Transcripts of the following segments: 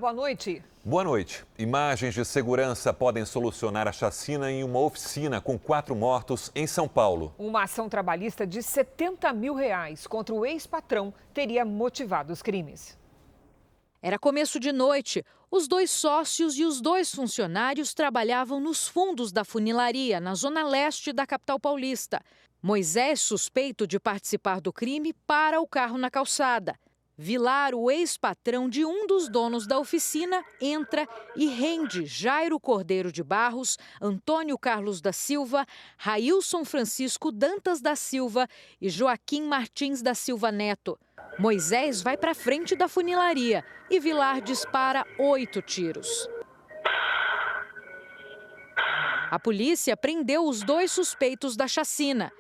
boa noite. Boa noite. Imagens de segurança podem solucionar a chacina em uma oficina com 4 mortos em São Paulo. Uma ação trabalhista de R$70 mil contra o ex-patrão teria motivado os crimes. Era começo de noite. Os 2 sócios e os 2 funcionários trabalhavam nos fundos da funilaria, na zona leste da capital paulista. Moisés, suspeito de participar do crime, para o carro na calçada. Vilar, o ex-patrão de um dos donos da oficina, entra e rende Jairo Cordeiro de Barros, Antônio Carlos da Silva, Railson Francisco Dantas da Silva e Joaquim Martins da Silva Neto. Moisés vai para frente da funilaria e Vilar dispara 8 tiros. A polícia prendeu os 2 suspeitos da chacina.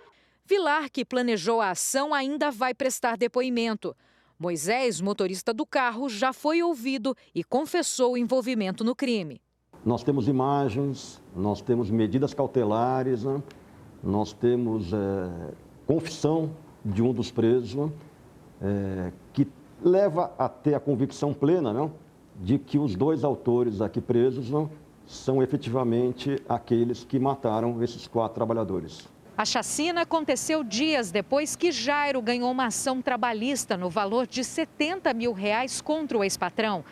Vilar, que planejou a ação, ainda vai prestar depoimento. Moisés, motorista do carro, já foi ouvido e confessou o envolvimento no crime. Nós temos imagens, nós temos medidas cautelares, né? Nós temos confissão de um dos presos, que leva a ter a convicção plena, né, de que os 2 autores aqui presos, né, são efetivamente aqueles que mataram esses 4 trabalhadores. A chacina aconteceu dias depois que Jairo ganhou uma ação trabalhista no valor de R$70 mil contra o ex-patrão.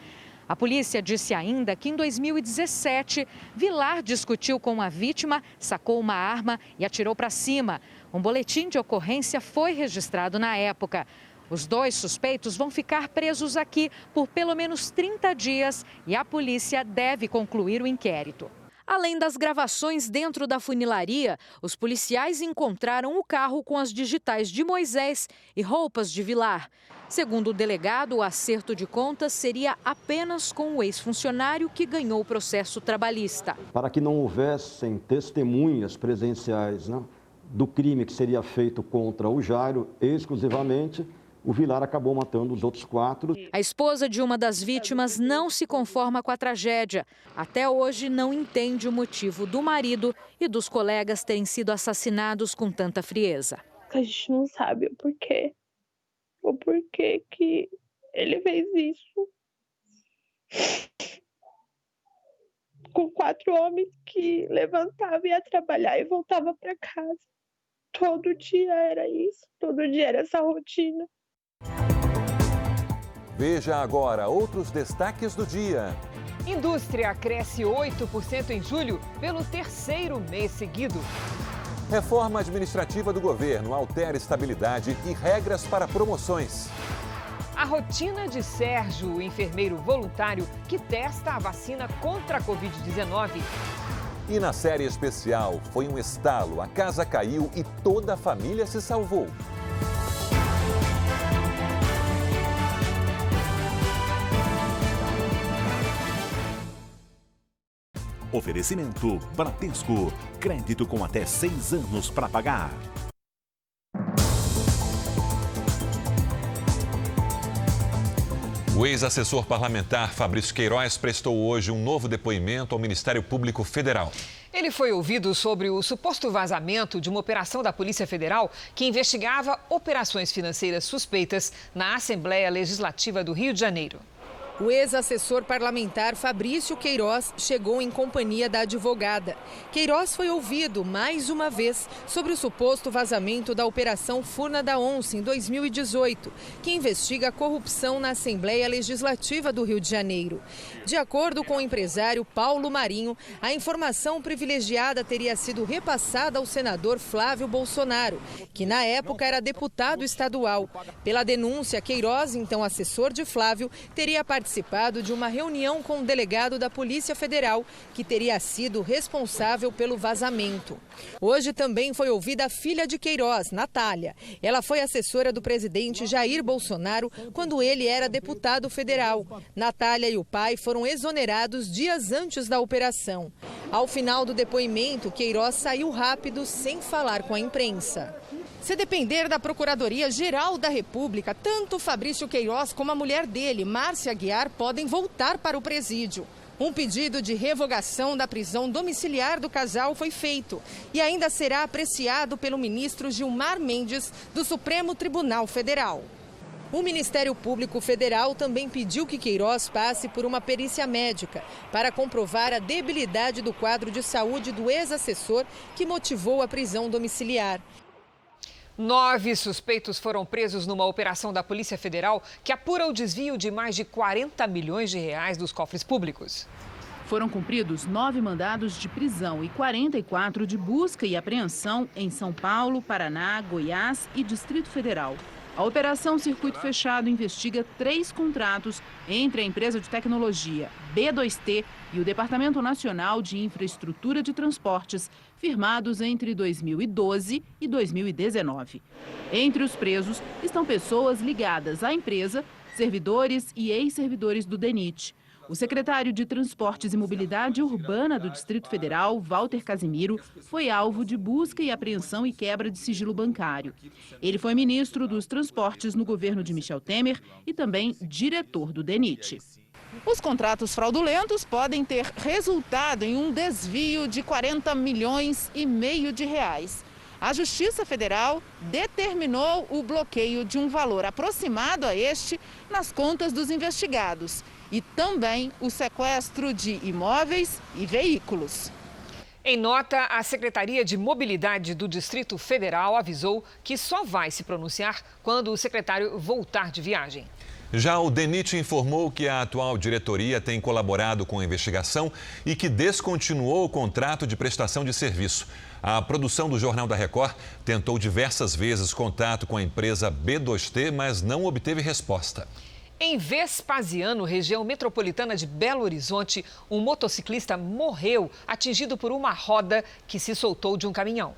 A polícia disse ainda que em 2017, Vilar discutiu com a vítima, sacou uma arma e atirou para cima. Um boletim de ocorrência foi registrado na época. Os 2 suspeitos vão ficar presos aqui por pelo menos 30 dias e a polícia deve concluir o inquérito. Além das gravações dentro da funilaria, os policiais encontraram o carro com as digitais de Moisés e roupas de Vilar. Segundo o delegado, o acerto de contas seria apenas com o ex-funcionário que ganhou o processo trabalhista. Para que não houvessem testemunhas presenciais, né, do crime que seria feito contra o Jairo exclusivamente, o Vilar acabou matando os outros 4. A esposa de uma das vítimas não se conforma com a tragédia. Até hoje não entende o motivo do marido e dos colegas terem sido assassinados com tanta frieza. A gente não sabe o porquê. O porquê que ele fez isso. Com 4 homens que levantavam e ia trabalhar e voltavam para casa. Todo dia era isso. Todo dia era essa rotina. Veja agora outros destaques do dia. Indústria cresce 8% em julho pelo 3º mês seguido. Reforma administrativa do governo altera estabilidade e regras para promoções. A rotina de Sérgio, o enfermeiro voluntário que testa a vacina contra a Covid-19. E na série especial, foi um estalo, a casa caiu e toda a família se salvou. Oferecimento Bradesco. Crédito com até 6 anos para pagar. O ex-assessor parlamentar Fabrício Queiroz prestou hoje um novo depoimento ao Ministério Público Federal. Ele foi ouvido sobre o suposto vazamento de uma operação da Polícia Federal que investigava operações financeiras suspeitas na Assembleia Legislativa do Rio de Janeiro. O ex-assessor parlamentar Fabrício Queiroz chegou em companhia da advogada. Queiroz foi ouvido mais uma vez sobre o suposto vazamento da Operação Furna da Onça em 2018, que investiga a corrupção na Assembleia Legislativa do Rio de Janeiro. De acordo com o empresário Paulo Marinho, a informação privilegiada teria sido repassada ao senador Flávio Bolsonaro, que na época era deputado estadual. Pela denúncia, Queiroz, então assessor de Flávio, teria participado de uma reunião com o delegado da Polícia Federal, que teria sido responsável pelo vazamento. Hoje também foi ouvida a filha de Queiroz, Natália. Ela foi assessora do presidente Jair Bolsonaro quando ele era deputado federal. Natália e o pai foram exonerados dias antes da operação. Ao final do depoimento, Queiroz saiu rápido sem falar com a imprensa. Se depender da Procuradoria-Geral da República, tanto Fabrício Queiroz como a mulher dele, Márcia Aguiar, podem voltar para o presídio. Um pedido de revogação da prisão domiciliar do casal foi feito e ainda será apreciado pelo ministro Gilmar Mendes, do Supremo Tribunal Federal. O Ministério Público Federal também pediu que Queiroz passe por uma perícia médica para comprovar a debilidade do quadro de saúde do ex-assessor que motivou a prisão domiciliar. 9 suspeitos foram presos numa operação da Polícia Federal que apura o desvio de mais de 40 milhões de reais dos cofres públicos. Foram cumpridos 9 mandados de prisão e 44 de busca e apreensão em São Paulo, Paraná, Goiás e Distrito Federal. A Operação Circuito Fechado investiga 3 contratos entre a empresa de tecnologia B2T e o Departamento Nacional de Infraestrutura de Transportes, firmados entre 2012 e 2019. Entre os presos estão pessoas ligadas à empresa, servidores e ex-servidores do DENIT. O secretário de Transportes e Mobilidade Urbana do Distrito Federal, Walter Casimiro, foi alvo de busca e apreensão e quebra de sigilo bancário. Ele foi ministro dos Transportes no governo de Michel Temer e também diretor do DENIT. Os contratos fraudulentos podem ter resultado em um desvio de 40 milhões e meio de reais. A Justiça Federal determinou o bloqueio de um valor aproximado a este nas contas dos investigados e também o sequestro de imóveis e veículos. Em nota, a Secretaria de Mobilidade do Distrito Federal avisou que só vai se pronunciar quando o secretário voltar de viagem. Já o DENIT informou que a atual diretoria tem colaborado com a investigação e que descontinuou o contrato de prestação de serviço. A produção do Jornal da Record tentou diversas vezes contato com a empresa B2T, mas não obteve resposta. Em Vespasiano, região metropolitana de Belo Horizonte, um motociclista morreu atingido por uma roda que se soltou de um caminhão.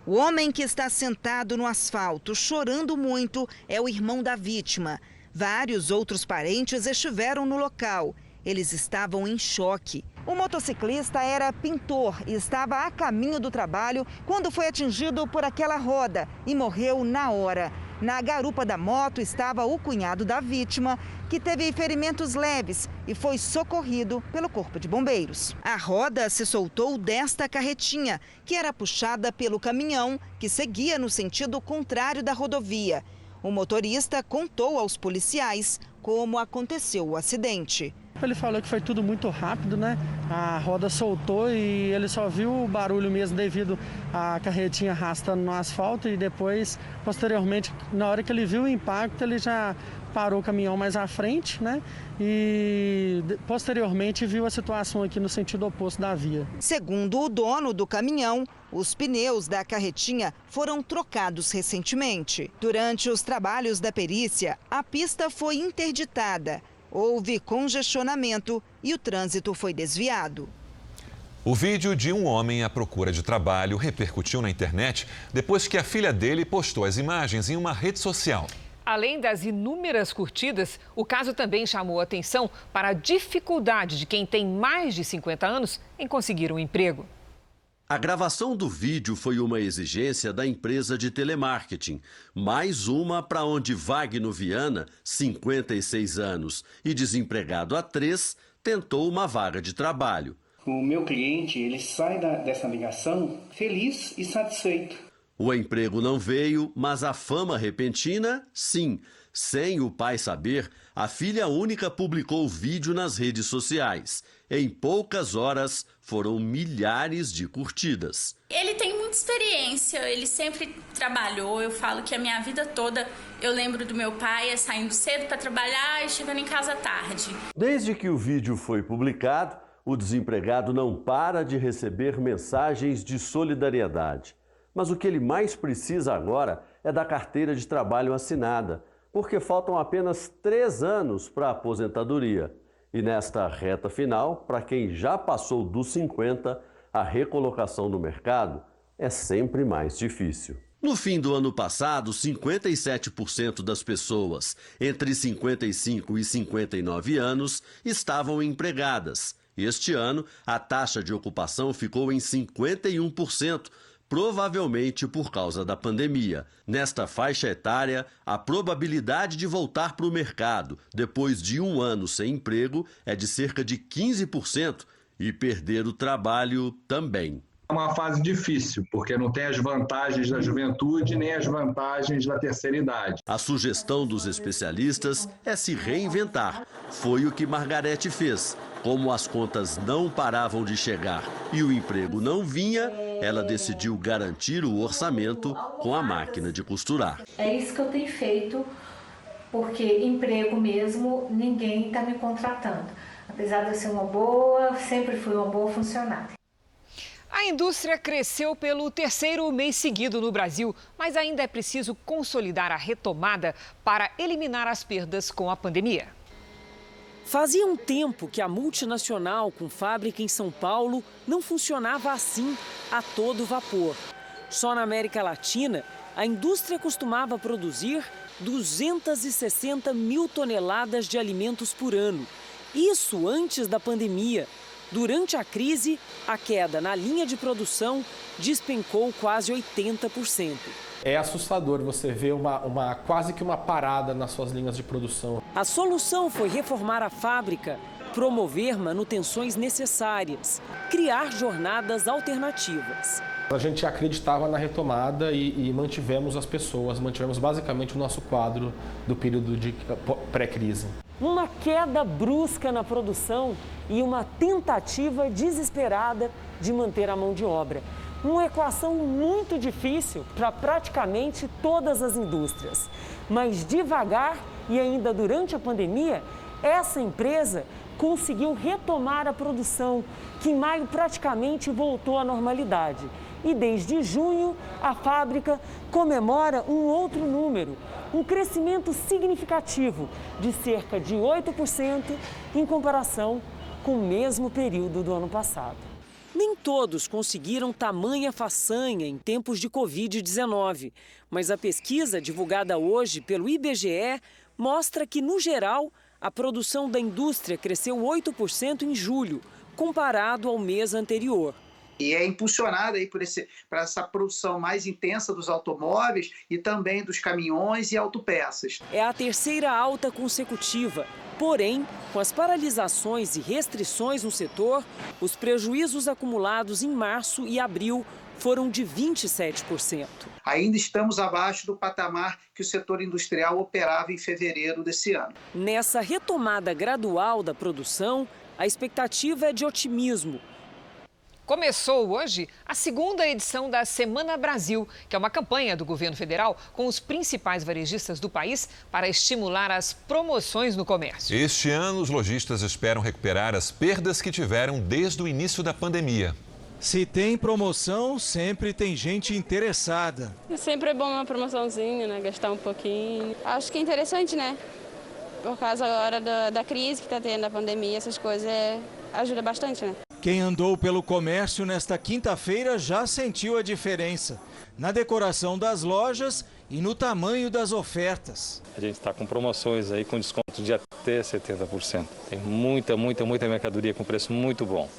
O homem que está sentado no asfalto, chorando muito, é o irmão da vítima. Vários outros parentes estiveram no local. Eles estavam em choque. O motociclista era pintor e estava a caminho do trabalho quando foi atingido por aquela roda e morreu na hora. Na garupa da moto estava o cunhado da vítima, que teve ferimentos leves e foi socorrido pelo Corpo de Bombeiros. A roda se soltou desta carretinha, que era puxada pelo caminhão, que seguia no sentido contrário da rodovia. O motorista contou aos policiais como aconteceu o acidente. Ele falou que foi tudo muito rápido, né? A roda soltou e ele só viu o barulho mesmo devido à carretinha arrastando no asfalto e depois, posteriormente, na hora que ele viu o impacto, ele já parou o caminhão mais à frente, né? E posteriormente viu a situação aqui no sentido oposto da via. Segundo o dono do caminhão, os pneus da carretinha foram trocados recentemente. Durante os trabalhos da perícia, a pista foi interditada. Houve congestionamento e o trânsito foi desviado. O vídeo de um homem à procura de trabalho repercutiu na internet depois que a filha dele postou as imagens em uma rede social. Além das inúmeras curtidas, o caso também chamou atenção para a dificuldade de quem tem mais de 50 anos em conseguir um emprego. A gravação do vídeo foi uma exigência da empresa de telemarketing. Mais uma para onde Wagner Viana, 56 anos e desempregado há 3, tentou uma vaga de trabalho. O meu cliente, ele sai dessa ligação feliz e satisfeito. O emprego não veio, mas a fama repentina, sim. Sem o pai saber, a filha única publicou o vídeo nas redes sociais. Em poucas horas, foram milhares de curtidas. Ele tem muita experiência, ele sempre trabalhou. Eu falo que a minha vida toda eu lembro do meu pai saindo cedo para trabalhar e chegando em casa tarde. Desde que o vídeo foi publicado, o desempregado não para de receber mensagens de solidariedade. Mas o que ele mais precisa agora é da carteira de trabalho assinada, porque faltam apenas 3 anos para a aposentadoria. E nesta reta final, para quem já passou dos 50, a recolocação no mercado é sempre mais difícil. No fim do ano passado, 57% das pessoas entre 55 e 59 anos estavam empregadas. Este ano, a taxa de ocupação ficou em 51%, provavelmente por causa da pandemia. Nesta faixa etária, a probabilidade de voltar para o mercado depois de 1 ano sem emprego é de cerca de 15% e perder o trabalho também. É uma fase difícil, porque não tem as vantagens da juventude nem as vantagens da terceira idade. A sugestão dos especialistas é se reinventar. Foi o que Margarete fez. Como as contas não paravam de chegar e o emprego não vinha, ela decidiu garantir o orçamento com a máquina de costurar. É isso que eu tenho feito, porque emprego mesmo, ninguém está me contratando. Apesar de eu ser sempre fui uma boa funcionária. A indústria cresceu pelo terceiro mês seguido no Brasil, mas ainda é preciso consolidar a retomada para eliminar as perdas com a pandemia. Fazia um tempo que a multinacional com fábrica em São Paulo não funcionava assim, a todo vapor. Só na América Latina, a indústria costumava produzir 260 mil toneladas de alimentos por ano. Isso antes da pandemia. Durante a crise, a queda na linha de produção despencou quase 80%. É assustador você ver quase que uma parada nas suas linhas de produção. A solução foi reformar a fábrica, promover manutenções necessárias, criar jornadas alternativas. A gente acreditava na retomada e mantivemos as pessoas, mantivemos basicamente o nosso quadro do período de pré-crise. Uma queda brusca na produção e uma tentativa desesperada de manter a mão de obra. Uma equação muito difícil para praticamente todas as indústrias. Mas devagar e ainda durante a pandemia, essa empresa conseguiu retomar a produção, que em maio praticamente voltou à normalidade. E desde junho, a fábrica comemora um outro número, um crescimento significativo de cerca de 8% em comparação com o mesmo período do ano passado. Nem todos conseguiram tamanha façanha em tempos de Covid-19, mas a pesquisa divulgada hoje pelo IBGE mostra que, no geral, a produção da indústria cresceu 8% em julho, comparado ao mês anterior. E é impulsionada aí por essa produção mais intensa dos automóveis e também dos caminhões e autopeças. É a terceira alta consecutiva. Porém, com as paralisações e restrições no setor, os prejuízos acumulados em março e abril foram de 27%. Ainda estamos abaixo do patamar que o setor industrial operava em fevereiro desse ano. Nessa retomada gradual da produção, a expectativa é de otimismo. Começou hoje a segunda edição da Semana Brasil, que é uma campanha do governo federal com os principais varejistas do país para estimular as promoções no comércio. Este ano, os lojistas esperam recuperar as perdas que tiveram desde o início da pandemia. Se tem promoção, sempre tem gente interessada. Sempre é bom uma promoçãozinha, né? Gastar um pouquinho. Acho que é interessante, né? Por causa agora da crise que está tendo, da pandemia, essas coisas ajuda bastante, né? Quem andou pelo comércio nesta quinta-feira já sentiu a diferença na decoração das lojas e no tamanho das ofertas. A gente está com promoções aí com desconto de até 70%. Tem muita mercadoria com preço muito bom.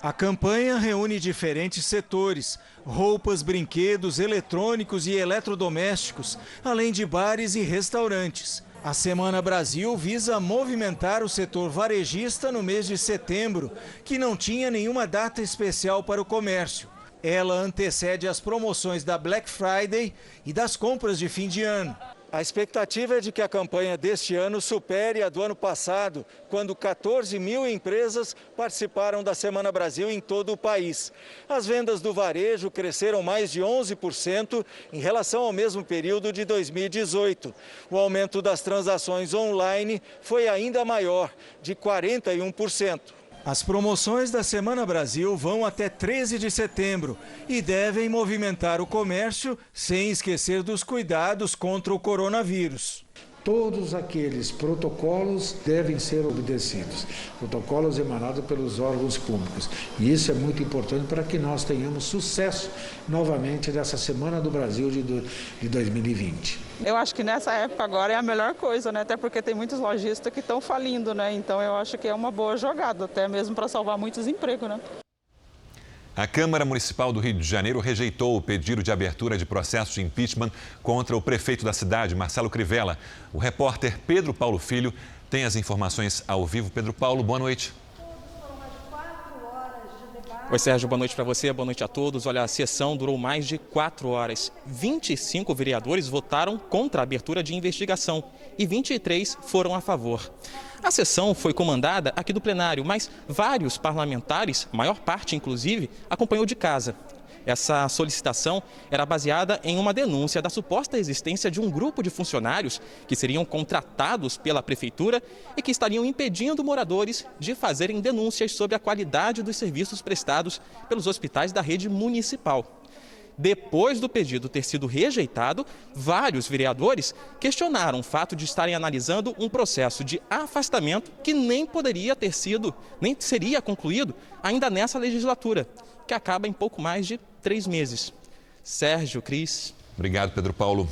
A campanha reúne diferentes setores: roupas, brinquedos, eletrônicos e eletrodomésticos, além de bares e restaurantes. A Semana Brasil visa movimentar o setor varejista no mês de setembro, que não tinha nenhuma data especial para o comércio. Ela antecede as promoções da Black Friday e das compras de fim de ano. A expectativa é de que a campanha deste ano supere a do ano passado, quando 14 mil empresas participaram da Semana Brasil em todo o país. As vendas do varejo cresceram mais de 11% em relação ao mesmo período de 2018. O aumento das transações online foi ainda maior, de 41%. As promoções da Semana Brasil vão até 13 de setembro e devem movimentar o comércio sem esquecer dos cuidados contra o coronavírus. Todos aqueles protocolos devem ser obedecidos, protocolos emanados pelos órgãos públicos. E isso é muito importante para que nós tenhamos sucesso novamente nessa Semana do Brasil de 2020. Eu acho que nessa época agora é a melhor coisa, né? Até porque tem muitos lojistas que estão falindo, né? Então eu acho que é uma boa jogada, até mesmo para salvar muitos empregos, né? A Câmara Municipal do Rio de Janeiro rejeitou o pedido de abertura de processo de impeachment contra o prefeito da cidade, Marcelo Crivella. O repórter Pedro Paulo Filho tem as informações ao vivo. Pedro Paulo, boa noite. Oi, Sérgio, boa noite para você, boa noite a todos. Olha, a sessão durou mais de 4 horas. 25 vereadores votaram contra a abertura de investigação e 23 foram a favor. A sessão foi comandada aqui do plenário, mas vários parlamentares, a maior parte inclusive, acompanhou de casa. Essa solicitação era baseada em uma denúncia da suposta existência de um grupo de funcionários que seriam contratados pela prefeitura e que estariam impedindo moradores de fazerem denúncias sobre a qualidade dos serviços prestados pelos hospitais da rede municipal. Depois do pedido ter sido rejeitado, vários vereadores questionaram o fato de estarem analisando um processo de afastamento que nem seria concluído ainda nessa legislatura, que acaba em pouco mais de 3 meses. Sérgio, Cris. Obrigado, Pedro Paulo.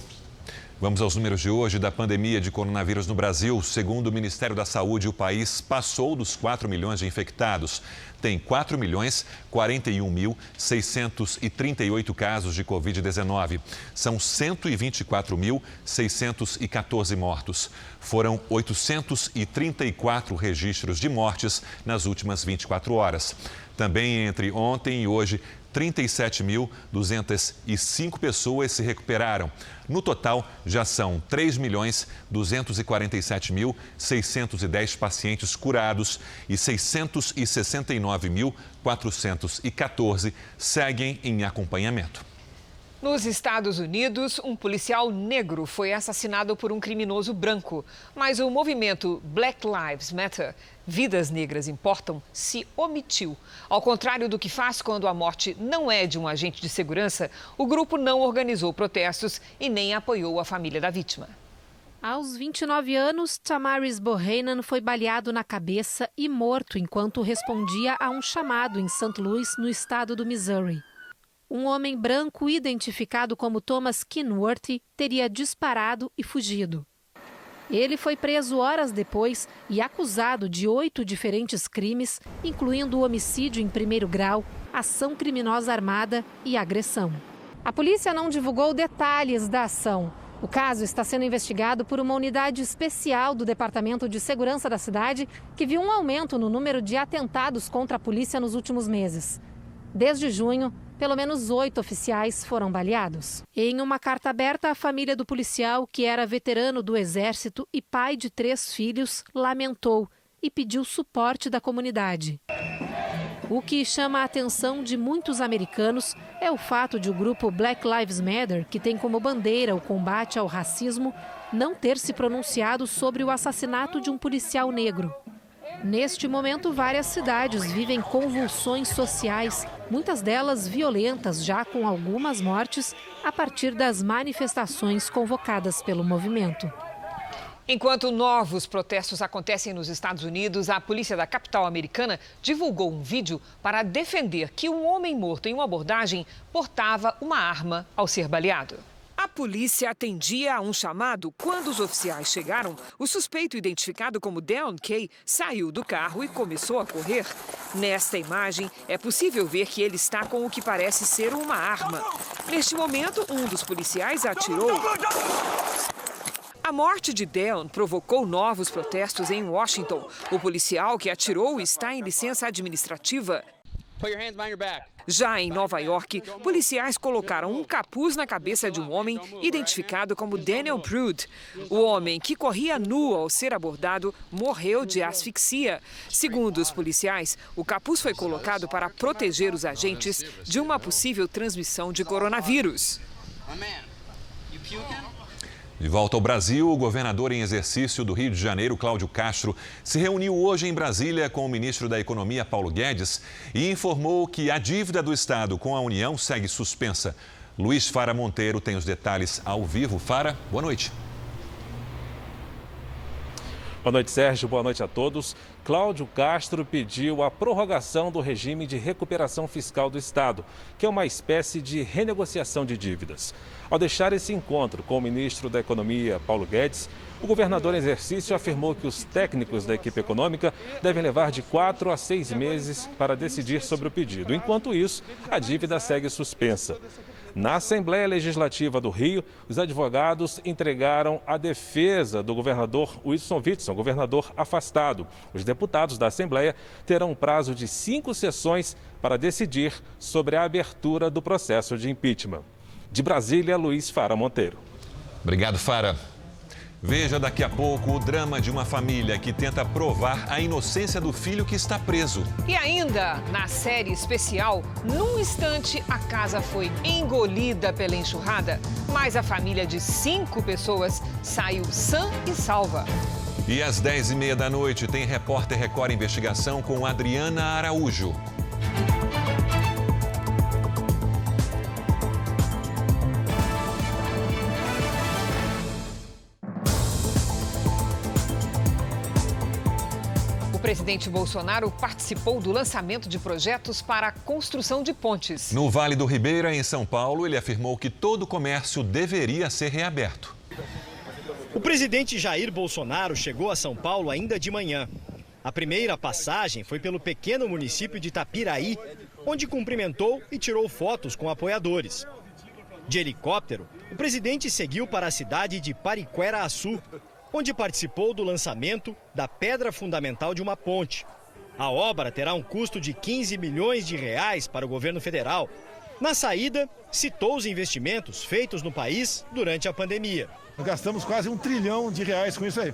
Vamos aos números de hoje da pandemia de coronavírus no Brasil. Segundo o Ministério da Saúde, o país passou dos 4 milhões de infectados. Tem 4.041.638 casos de Covid-19. São 124.614 mortos. Foram 834 registros de mortes nas últimas 24 horas. Também entre ontem e hoje, 37.205 pessoas se recuperaram. No total, já são 3.247.610 pacientes curados e 669.414 seguem em acompanhamento. Nos Estados Unidos, um policial negro foi assassinado por um criminoso branco. Mas o movimento Black Lives Matter, Vidas Negras Importam, se omitiu. Ao contrário do que faz quando a morte não é de um agente de segurança, o grupo não organizou protestos e nem apoiou a família da vítima. Aos 29 anos, Tamaris Bohannon foi baleado na cabeça e morto enquanto respondia a um chamado em St. Louis, no estado do Missouri. Um homem branco identificado como Thomas Kenworthy teria disparado e fugido. Ele foi preso horas depois e acusado de 8 diferentes crimes, incluindo homicídio em primeiro grau, ação criminosa armada e agressão. A polícia não divulgou detalhes da ação. O caso está sendo investigado por uma unidade especial do Departamento de Segurança da cidade, que viu um aumento no número de atentados contra a polícia nos últimos meses. Desde junho, pelo menos 8 oficiais foram baleados. Em uma carta aberta, a família do policial, que era veterano do Exército e pai de 3 filhos, lamentou e pediu suporte da comunidade. O que chama a atenção de muitos americanos é o fato de o grupo Black Lives Matter, que tem como bandeira o combate ao racismo, não ter se pronunciado sobre o assassinato de um policial negro. Neste momento, várias cidades vivem convulsões sociais, muitas delas violentas, já com algumas mortes, a partir das manifestações convocadas pelo movimento. Enquanto novos protestos acontecem nos Estados Unidos, a polícia da capital americana divulgou um vídeo para defender que um homem morto em uma abordagem portava uma arma ao ser baleado. A polícia atendia a um chamado. Quando os oficiais chegaram, o suspeito, identificado como Deon Kay, saiu do carro e começou a correr. Nesta imagem, é possível ver que ele está com o que parece ser uma arma. Neste momento, um dos policiais atirou. A morte de Deon provocou novos protestos em Washington. O policial que atirou está em licença administrativa. Já em Nova York, policiais colocaram um capuz na cabeça de um homem identificado como Daniel Prude. O homem, que corria nu ao ser abordado, morreu de asfixia. Segundo os policiais, o capuz foi colocado para proteger os agentes de uma possível transmissão de coronavírus. De volta ao Brasil, o governador em exercício do Rio de Janeiro, Cláudio Castro, se reuniu hoje em Brasília com o ministro da Economia, Paulo Guedes, e informou que a dívida do Estado com a União segue suspensa. Luiz Fara Monteiro tem os detalhes ao vivo. Fara, boa noite. Boa noite, Sérgio. Boa noite a todos. Cláudio Castro pediu a prorrogação do regime de recuperação fiscal do Estado, que é uma espécie de renegociação de dívidas. Ao deixar esse encontro com o ministro da Economia, Paulo Guedes, o governador em exercício afirmou que os técnicos da equipe econômica devem levar de 4 a 6 meses para decidir sobre o pedido. Enquanto isso, a dívida segue suspensa. Na Assembleia Legislativa do Rio, os advogados entregaram a defesa do governador Wilson Witson, governador afastado. Os deputados da Assembleia terão um prazo de 5 sessões para decidir sobre a abertura do processo de impeachment. De Brasília, Luiz Fara Monteiro. Obrigado, Fara. Veja daqui a pouco o drama de uma família que tenta provar a inocência do filho que está preso. E ainda, na série especial, num instante a casa foi engolida pela enxurrada, mas a família de 5 pessoas saiu sã e salva. E às 10h30 da noite tem Repórter Record Investigação com Adriana Araújo. O presidente Bolsonaro participou do lançamento de projetos para a construção de pontes. No Vale do Ribeira, em São Paulo, ele afirmou que todo o comércio deveria ser reaberto. O presidente Jair Bolsonaro chegou a São Paulo ainda de manhã. A primeira passagem foi pelo pequeno município de Itapiraí, onde cumprimentou e tirou fotos com apoiadores. De helicóptero, o presidente seguiu para a cidade de Pariquera-Açu, onde participou do lançamento da pedra fundamental de uma ponte. A obra terá um custo de 15 milhões de reais para o governo federal. Na saída, citou os investimentos feitos no país durante a pandemia. Nós gastamos quase R$1 trilhão com isso aí.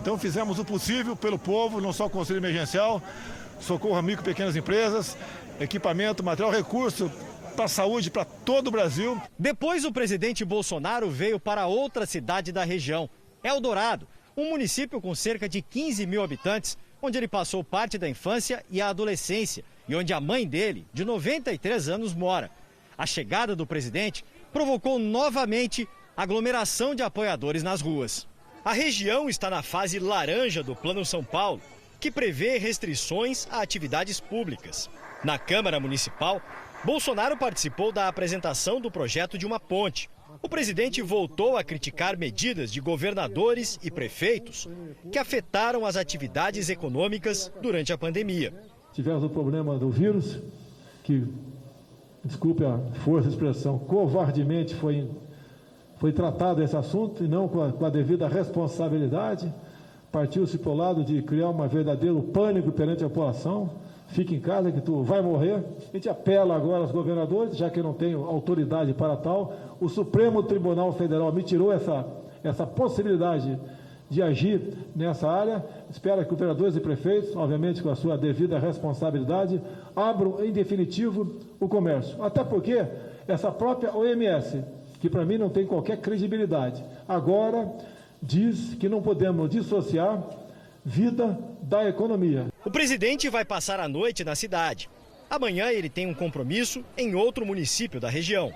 Então fizemos o possível pelo povo, não só o Conselho Emergencial, socorro a micro e pequenas empresas, equipamento, material, recurso para a saúde para todo o Brasil. Depois o presidente Bolsonaro veio para outra cidade da região, Eldorado, um município com cerca de 15 mil habitantes, onde ele passou parte da infância e a adolescência e onde a mãe dele, de 93 anos, mora. A chegada do presidente provocou novamente aglomeração de apoiadores nas ruas. A região está na fase laranja do Plano São Paulo, que prevê restrições a atividades públicas. Na Câmara Municipal, Bolsonaro participou da apresentação do projeto de uma ponte. O presidente voltou a criticar medidas de governadores e prefeitos que afetaram as atividades econômicas durante a pandemia. Tivemos o problema do vírus, que, desculpe a força de expressão, covardemente foi tratado esse assunto e não com a devida responsabilidade. Partiu-se para o lado de criar um verdadeiro pânico perante a população. Fique em casa que tu vai morrer. A gente apela agora aos governadores, já que eu não tenho autoridade para tal. O Supremo Tribunal Federal me tirou essa possibilidade de agir nessa área. Espero que os governadores e prefeitos, obviamente com a sua devida responsabilidade, abram em definitivo o comércio. Até porque essa própria OMS, que para mim não tem qualquer credibilidade, agora diz que não podemos dissociar vida da economia. O presidente vai passar a noite na cidade. Amanhã ele tem um compromisso em outro município da região.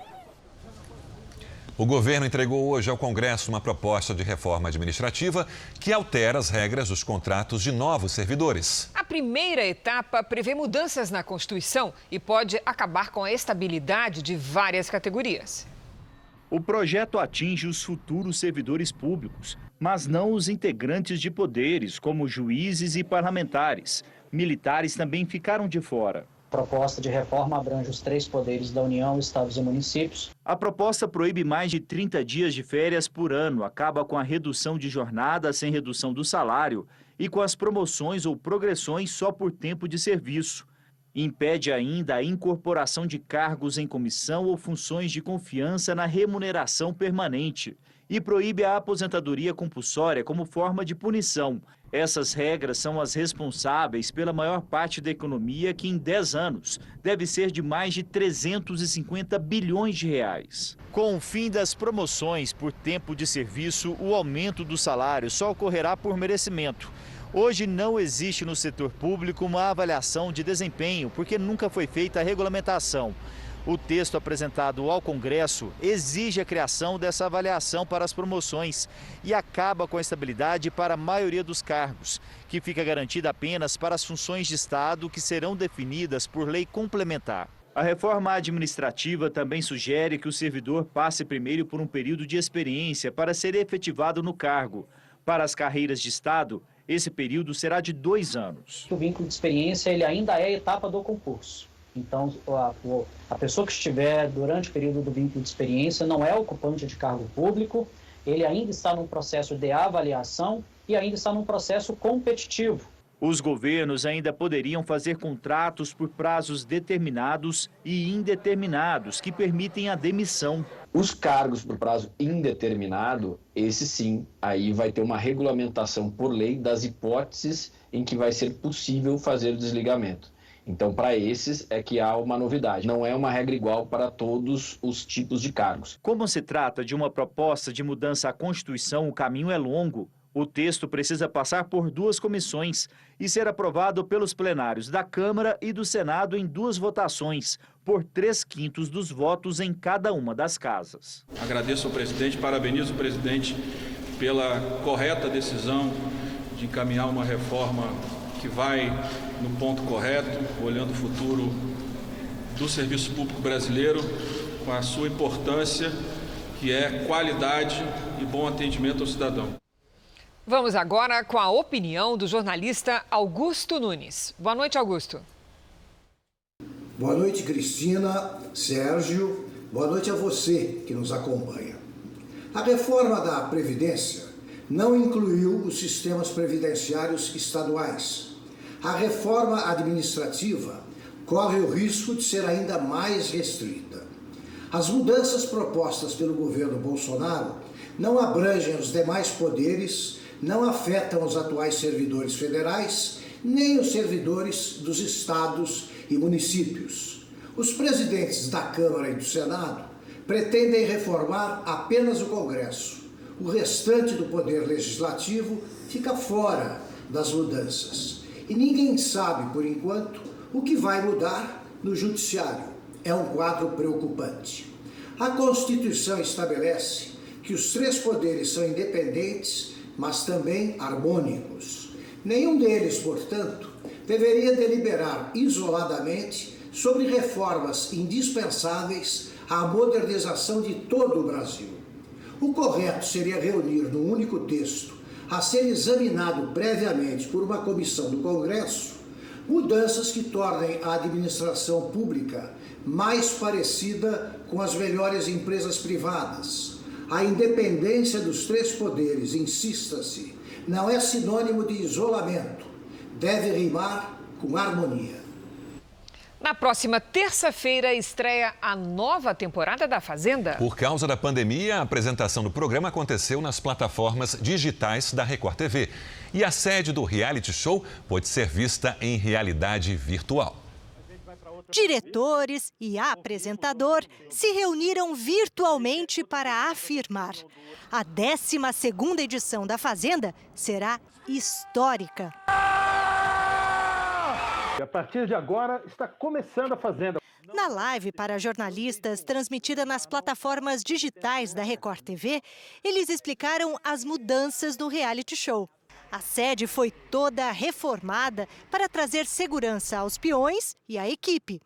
O governo entregou hoje ao Congresso uma proposta de reforma administrativa que altera as regras dos contratos de novos servidores. A primeira etapa prevê mudanças na Constituição e pode acabar com a estabilidade de várias categorias. O projeto atinge os futuros servidores públicos, mas não os integrantes de poderes, como juízes e parlamentares. Militares também ficaram de fora. A proposta de reforma abrange os 3 poderes da União, estados e municípios. A proposta proíbe mais de 30 dias de férias por ano, acaba com a redução de jornada sem redução do salário e com as promoções ou progressões só por tempo de serviço. Impede ainda a incorporação de cargos em comissão ou funções de confiança na remuneração permanente e proíbe a aposentadoria compulsória como forma de punição. Essas regras são as responsáveis pela maior parte da economia, que em 10 anos deve ser de mais de 350 bilhões de reais. Com o fim das promoções por tempo de serviço, o aumento do salário só ocorrerá por merecimento. Hoje não existe no setor público uma avaliação de desempenho, porque nunca foi feita a regulamentação. O texto apresentado ao Congresso exige a criação dessa avaliação para as promoções e acaba com a estabilidade para a maioria dos cargos, que fica garantida apenas para as funções de Estado que serão definidas por lei complementar. A reforma administrativa também sugere que o servidor passe primeiro por um período de experiência para ser efetivado no cargo. Para as carreiras de Estado, esse período será de 2 anos. O vínculo de experiência ele ainda é a etapa do concurso. Então, a pessoa que estiver durante o período do vínculo de experiência não é ocupante de cargo público, ele ainda está num processo de avaliação e ainda está num processo competitivo. Os governos ainda poderiam fazer contratos por prazos determinados e indeterminados que permitem a demissão. Os cargos por prazo indeterminado, esse sim, aí vai ter uma regulamentação por lei das hipóteses em que vai ser possível fazer o desligamento. Então, para esses é que há uma novidade. Não é uma regra igual para todos os tipos de cargos. Como se trata de uma proposta de mudança à Constituição, o caminho é longo. O texto precisa passar por 2 comissões e ser aprovado pelos plenários da Câmara e do Senado em 2 votações, por 3/5 dos votos em cada uma das casas. Agradeço ao presidente, parabenizo o presidente pela correta decisão de encaminhar uma reforma que vai no ponto correto, olhando o futuro do serviço público brasileiro, com a sua importância, que é qualidade e bom atendimento ao cidadão. Vamos agora com a opinião do jornalista Augusto Nunes. Boa noite, Augusto. Boa noite, Cristina, Sérgio. Boa noite a você que nos acompanha. A reforma da Previdência não incluiu os sistemas previdenciários estaduais. A reforma administrativa corre o risco de ser ainda mais restrita. As mudanças propostas pelo governo Bolsonaro não abrangem os demais poderes, não afetam os atuais servidores federais, nem os servidores dos estados e municípios. Os presidentes da Câmara e do Senado pretendem reformar apenas o Congresso. O restante do poder legislativo fica fora das mudanças. E ninguém sabe, por enquanto, o que vai mudar no Judiciário. É um quadro preocupante. A Constituição estabelece que os 3 poderes são independentes, mas também harmônicos. Nenhum deles, portanto, deveria deliberar isoladamente sobre reformas indispensáveis à modernização de todo o Brasil. O correto seria reunir num único texto, a ser examinado previamente por uma comissão do Congresso, mudanças que tornem a administração pública mais parecida com as melhores empresas privadas. A independência dos 3 poderes, insista-se, não é sinônimo de isolamento. Deve rimar com harmonia. Na próxima terça-feira estreia a nova temporada da Fazenda. Por causa da pandemia, a apresentação do programa aconteceu nas plataformas digitais da Record TV. E a sede do reality show pode ser vista em realidade virtual. Diretores e apresentador se reuniram virtualmente para afirmar: a 12ª edição da Fazenda será histórica. A partir de agora está começando a Fazenda. Na live para jornalistas, transmitida nas plataformas digitais da Record TV, eles explicaram as mudanças do reality show. A sede foi toda reformada para trazer segurança aos peões e à equipe.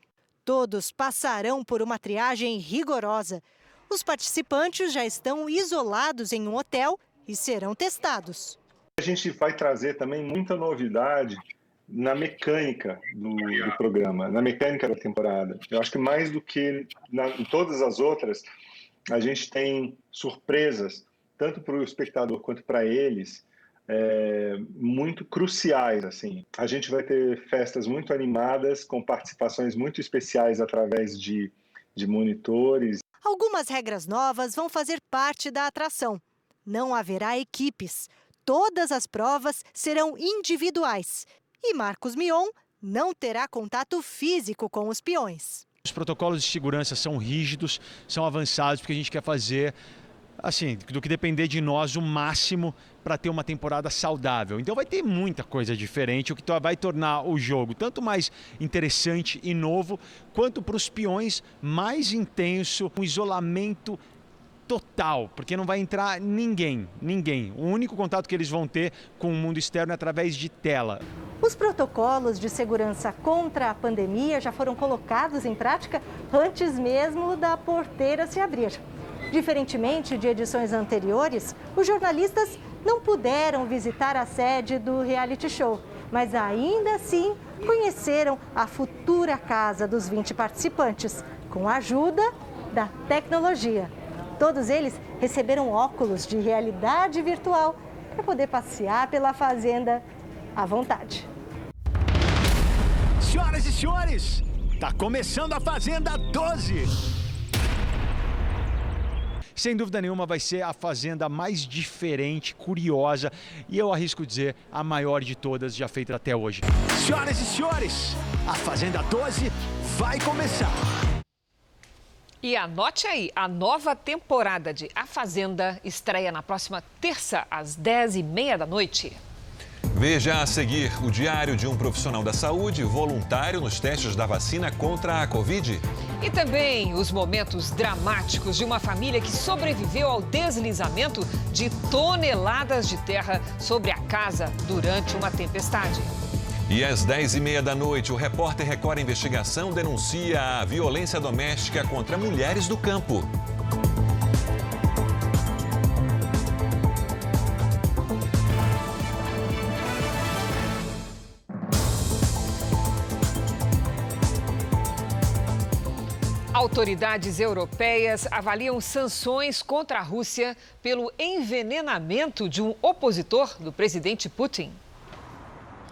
Todos passarão por uma triagem rigorosa. Os participantes já estão isolados em um hotel e serão testados. A gente vai trazer também muita novidade na mecânica do programa, na mecânica da temporada. Eu acho que mais do que em todas as outras, a gente tem surpresas, tanto para o espectador quanto para eles, muito cruciais, assim. A gente vai ter festas muito animadas, com participações muito especiais através de monitores. Algumas regras novas vão fazer parte da atração. Não haverá equipes. Todas as provas serão individuais. E Marcos Mion não terá contato físico com os peões. Os protocolos de segurança são rígidos, são avançados, porque a gente quer fazer, assim, do que depender de nós, o máximo para ter uma temporada saudável. Então vai ter muita coisa diferente, o que vai tornar o jogo tanto mais interessante e novo, quanto para os peões mais intenso, um isolamento total, porque não vai entrar ninguém. O único contato que eles vão ter com o mundo externo é através de tela. Os protocolos de segurança contra a pandemia já foram colocados em prática antes mesmo da porteira se abrir. Diferentemente de edições anteriores, os jornalistas não puderam visitar a sede do reality show, mas ainda assim conheceram a futura casa dos 20 participantes, com a ajuda da tecnologia. Todos eles receberam óculos de realidade virtual para poder passear pela fazenda à vontade. senhores, tá começando a Fazenda 12. Sem dúvida nenhuma vai ser a fazenda mais diferente, curiosa e eu arrisco dizer a maior de todas já feita até hoje. Senhoras e senhores, a Fazenda 12 vai começar. E anote aí, a nova temporada de A Fazenda estreia na próxima terça, às 10h30 da noite. Veja a seguir o diário de um profissional da saúde voluntário nos testes da vacina contra a Covid. E também os momentos dramáticos de uma família que sobreviveu ao deslizamento de toneladas de terra sobre a casa durante uma tempestade. E às 10h30 da noite, o repórter Record Investigação denuncia a violência doméstica contra mulheres do campo. Autoridades europeias avaliam sanções contra a Rússia pelo envenenamento de um opositor do presidente Putin.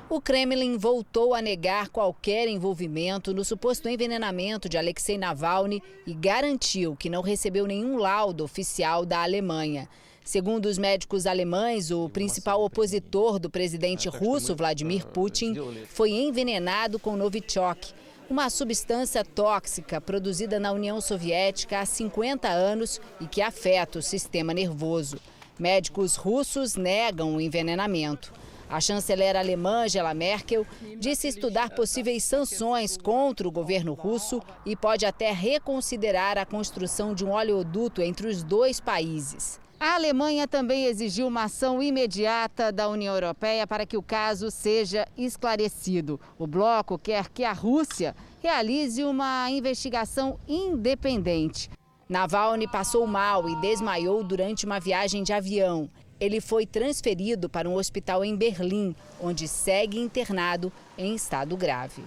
O Kremlin voltou a negar qualquer envolvimento no suposto envenenamento de Alexei Navalny e garantiu que não recebeu nenhum laudo oficial da Alemanha. Segundo os médicos alemães, o principal opositor do presidente russo, Vladimir Putin, foi envenenado com Novichok, uma substância tóxica produzida na União Soviética há 50 anos e que afeta o sistema nervoso. Médicos russos negam o envenenamento. A chanceler alemã Angela Merkel disse estudar possíveis sanções contra o governo russo e pode até reconsiderar a construção de um oleoduto entre os dois países. A Alemanha também exigiu uma ação imediata da União Europeia para que o caso seja esclarecido. O bloco quer que a Rússia realize uma investigação independente. Navalny passou mal e desmaiou durante uma viagem de avião. Ele foi transferido para um hospital em Berlim, onde segue internado em estado grave.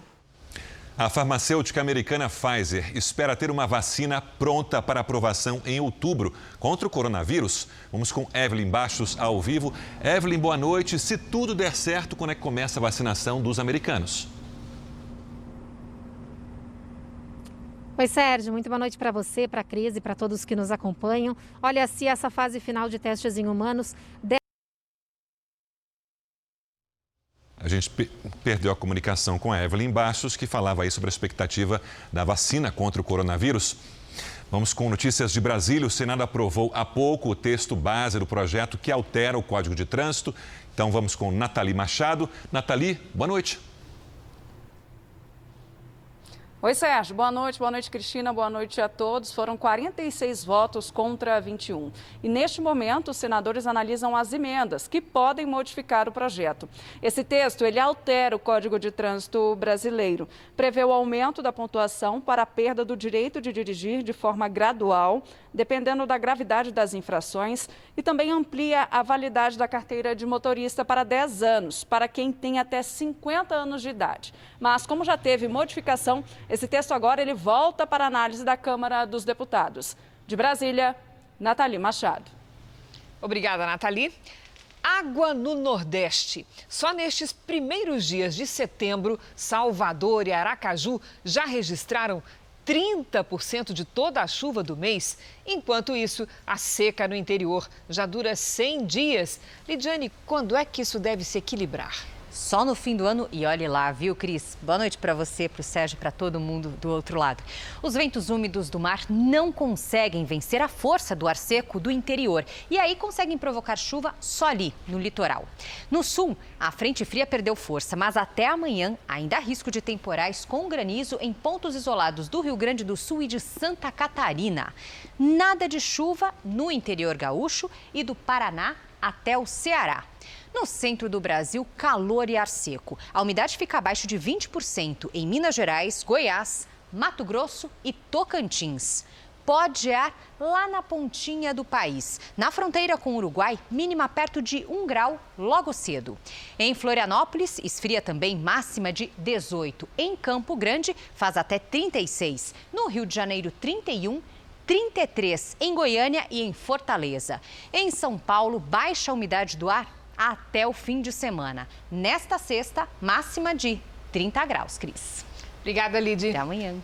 A farmacêutica americana Pfizer espera ter uma vacina pronta para aprovação em outubro contra o coronavírus. Vamos com Evelyn Bastos ao vivo. Evelyn, boa noite. Se tudo der certo, quando é que começa a vacinação dos americanos? Oi, Sérgio, muito boa noite para você, para a Cris e para todos que nos acompanham. Olha, se essa fase final de testes em humanos... A gente perdeu a comunicação com a Evelyn Bastos, que falava aí sobre a expectativa da vacina contra o coronavírus. Vamos com notícias de Brasília. O Senado aprovou há pouco o texto base do projeto que altera o Código de Trânsito. Então vamos com Nathalie Machado. Nathalie, boa noite. Oi, Sérgio. Boa noite, Cristina. Boa noite a todos. Foram 46 votos contra 21. E neste momento, os senadores analisam as emendas que podem modificar o projeto. Esse texto, ele altera o Código de Trânsito brasileiro. Prevê o aumento da pontuação para a perda do direito de dirigir de forma gradual, dependendo da gravidade das infrações, e também amplia a validade da carteira de motorista para 10 anos, para quem tem até 50 anos de idade. Mas, como já teve modificação, esse texto agora ele volta para a análise da Câmara dos Deputados. De Brasília, Nathalie Machado. Obrigada, Nathalie. Água no Nordeste. Só nestes primeiros dias de setembro, Salvador e Aracaju já registraram 30% de toda a chuva do mês. Enquanto isso, a seca no interior já dura 100 dias. Lidiane, quando é que isso deve se equilibrar? Só no fim do ano e olhe lá, viu, Cris? Boa noite para você, para o Sérgio, para todo mundo do outro lado. Os ventos úmidos do mar não conseguem vencer a força do ar seco do interior e aí conseguem provocar chuva só ali, no litoral. No sul, a frente fria perdeu força, mas até amanhã ainda há risco de temporais com granizo em pontos isolados do Rio Grande do Sul e de Santa Catarina. Nada de chuva no interior gaúcho e do Paraná até o Ceará. No centro do Brasil, calor e ar seco. A umidade fica abaixo de 20% em Minas Gerais, Goiás, Mato Grosso e Tocantins. Pode gear lá na pontinha do país. Na fronteira com o Uruguai, mínima perto de 1 grau logo cedo. Em Florianópolis, esfria também, máxima de 18. Em Campo Grande, faz até 36. No Rio de Janeiro, 31. 33 em Goiânia e em Fortaleza. Em São Paulo, baixa umidade do ar até o fim de semana. Nesta sexta, máxima de 30 graus, Cris. Obrigada, Lidy. Até amanhã.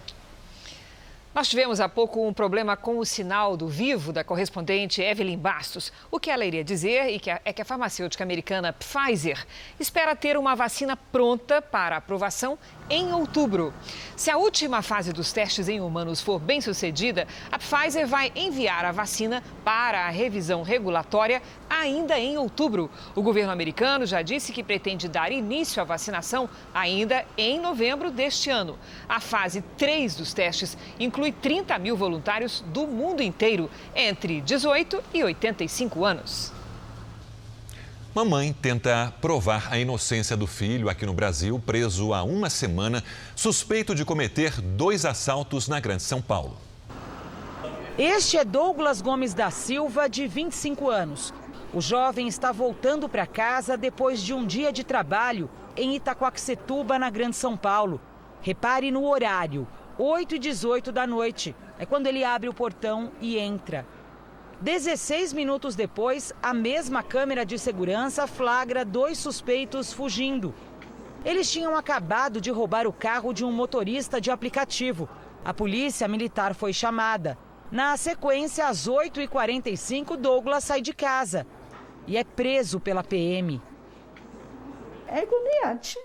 Nós tivemos há pouco um problema com o sinal do Vivo da correspondente Evelyn Bastos. O que ela iria dizer é que a farmacêutica americana Pfizer espera ter uma vacina pronta para aprovação em outubro. Se a última fase dos testes em humanos for bem sucedida, a Pfizer vai enviar a vacina para a revisão regulatória ainda em outubro. O governo americano já disse que pretende dar início à vacinação ainda em novembro deste ano. A fase 3 dos testes inclui 30 mil voluntários do mundo inteiro, entre 18 e 85 anos. Mamãe tenta provar a inocência do filho aqui no Brasil, preso há uma semana, suspeito de cometer 2 assaltos na Grande São Paulo. Este é Douglas Gomes da Silva, de 25 anos. O jovem está voltando para casa depois de um dia de trabalho em Itaquaquecetuba, na Grande São Paulo. Repare no horário, 8h18 da noite. É quando ele abre o portão e entra. 16 minutos depois, a mesma câmera de segurança flagra 2 suspeitos fugindo. Eles tinham acabado de roubar o carro de um motorista de aplicativo. A polícia militar foi chamada. Na sequência, às 8h45, Douglas sai de casa e é preso pela PM. É agoniante.